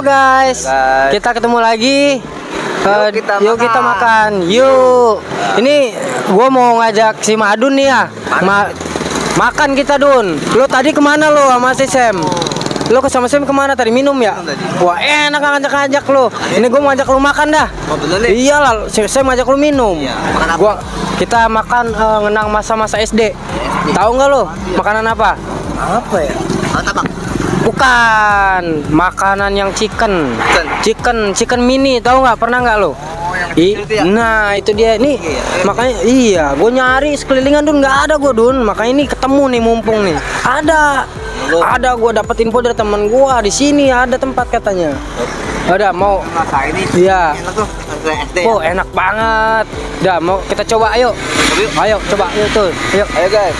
guys. Kita ketemu lagi. Yuk kita makan. Yuk. Ini gua mau ngajak si Madun nih ya. Makan kita, Dun. Lo tadi kemana lo sama si Sam? Lo sama Sam kemana tadi? Minum ya? Wah enak ngajak-ngajak lo. Ini gua mau ngajak lo makan dah. Iyalah, Sam ngajak lo minum. Kita makan ngenang masa-masa SD. Tahu nggak lo? Makanan apa? Apa ya? Bukan, makanan yang chicken mini, tahu nggak? Pernah nggak lo? Nah itu dia nih, makanya iya, gue nyari sekelilingan Dun, nggak ada gue Dun, makanya ini ketemu nih mumpung nih, ada gue dapet info dari teman gue di sini ada tempat katanya, ada mau, iya, oh enak banget, dah mau kita coba ayo coba ayo tuh, ayo guys.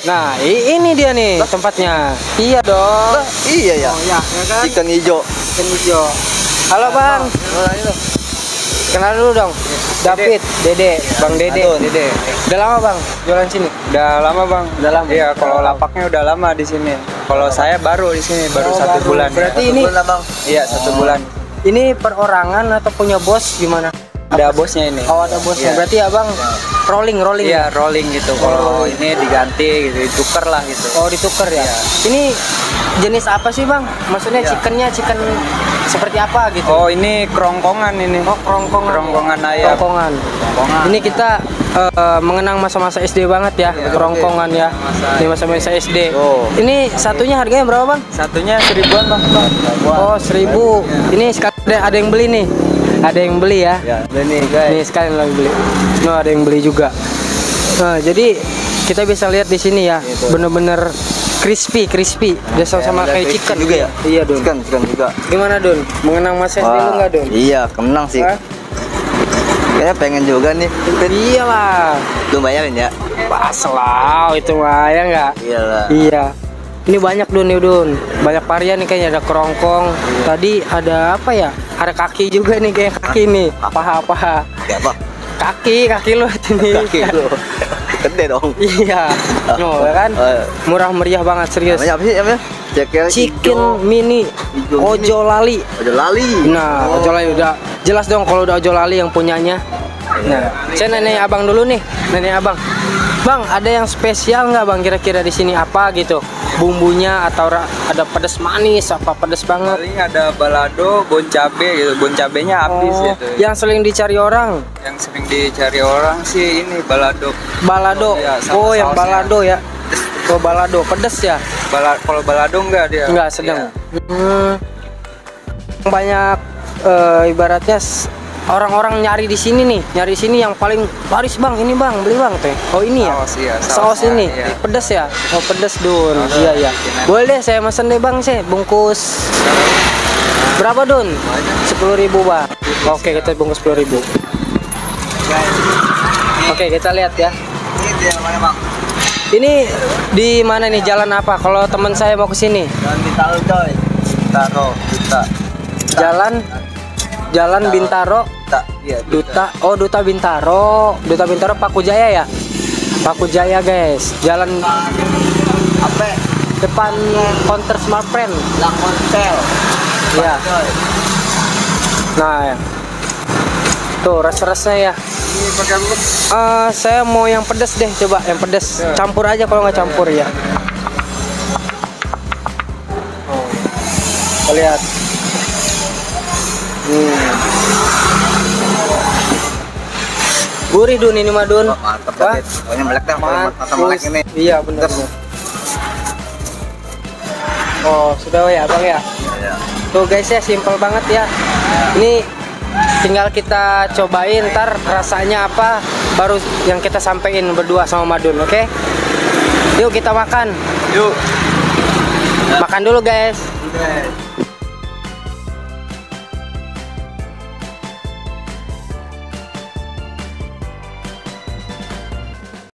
Nah, ini dia nih tempatnya. Iya dong. Iya ya. Oh, ya kan? Ikan hijau. Halo Bang. Kenal dulu dong. David, Dede, Bang Dede. Udah lama Bang jualan sini? Udah lama Bang. Udah lama. Iya, kalau lapaknya udah lama di sini. Kalau saya baru di sini, baru 1 bulan. Berarti ya. ini Iya, 1 bulan. Ini perorangan atau punya bos gimana? Ada bosnya ini. Oh, ada bosnya. Iya. Berarti Abang rolling. Iya, rolling gitu. Kalau ini diganti gitu, ditukar lah gitu. Oh, ditukar ya. Iya. Ini jenis apa sih Bang? Maksudnya Iya. chicken seperti apa gitu? Oh, ini kerongkongan ini. Oh, kerongkongan ayam. Kerongkongan. Ini kita mengenang masa-masa SD banget ya, kerongkongan ya. Ini masa-masa SD. Oh. Ini satunya harganya berapa Bang? Satunya 1000-an Bang. Oh, 1000. Ini sekarang ada yang beli nih. Ada yang beli ya. Ya, ini guys. Nih sekalian lagi beli. No, ada yang beli juga. Nah, jadi kita bisa lihat di sini ya, bener-bener crispy. Dia sama kayak chicken juga ya. Iya Dun. Chicken juga. Gimana Dun? Mengenang masa SD lu nggak Dun? Iya, kenang sih. Hah? Kayaknya pengen juga nih. Iyalah. Lu bayarin ya? Pas lah itu mah ya nggak? Iyalah. Iya. Ini banyak Dun. Banyak varian nih kayaknya, ada kerongkong. Tadi ada apa ya? Ada kaki juga nih, kayak kaki nih. Paha. Ya apa? Kaki lu ini. Kaki lu. Gede dong. Iya. No, ya kan? Murah meriah banget, serius. Namanya apa sih namanya? Chicken mini Ojo Lali. Nah, Ojo Lali udah jelas dong kalau udah Ojo Lali yang punyanya. Nah, saya nanya abang dulu nih, Bang, ada yang spesial nggak Bang kira-kira di sini apa gitu? Bumbunya atau ada pedas manis apa pedas banget? Paling ada balado, bon cabe gitu. Bon cabenya habis gitu. Yang sering dicari orang? Yang sering dicari orang sih ini balado. Ya, Oh, yang sausnya. balado ya. Oh, balado pedas ya? Kalau balado enggak dia. Enggak, sedang. Iya. Banyak ibaratnya orang-orang nyari di sini nih, yang paling laris Bang, ini Bang, beli Bang teh. Oh ini ya? Saus, iya, Saus ini, iya. pedas ya? Oh pedas Dun, iya. Boleh deh saya mesen deh Bang, bungkus. Berapa Dun? 10.000 Bang. Oke, kita bungkus 10.000. Oke, kita lihat ya. Ini dia mana Bang? Ini di mana nih, jalan apa? Kalau teman saya mau ke sini. Jangan ditaruh coy. Jalan Bintaro. Iya, Duta Bintaro Paku Jaya ya. Paku Jaya guys, jalan apa? depan counter Smartfriend. Hotel. Iya. Nah ya. Tuh res-resnya ya. Ini pakai apa? Saya mau yang pedas deh, coba yang pedas. Campur aja kalau nggak campur ya. Kita lihat. Gurih Dun ini mah Dun. Mantap Wah. banget. Pokoknya melek dah, mata melek ini. Iya bener. Oh sudah ya Bang ya. Iya. Tuh guys ya, simple banget ya. Ini tinggal kita cobain, ntar rasanya apa baru yang kita sampein berdua sama Madun, oke? Yuk kita makan. Yuk. Makan dulu guys. Oke.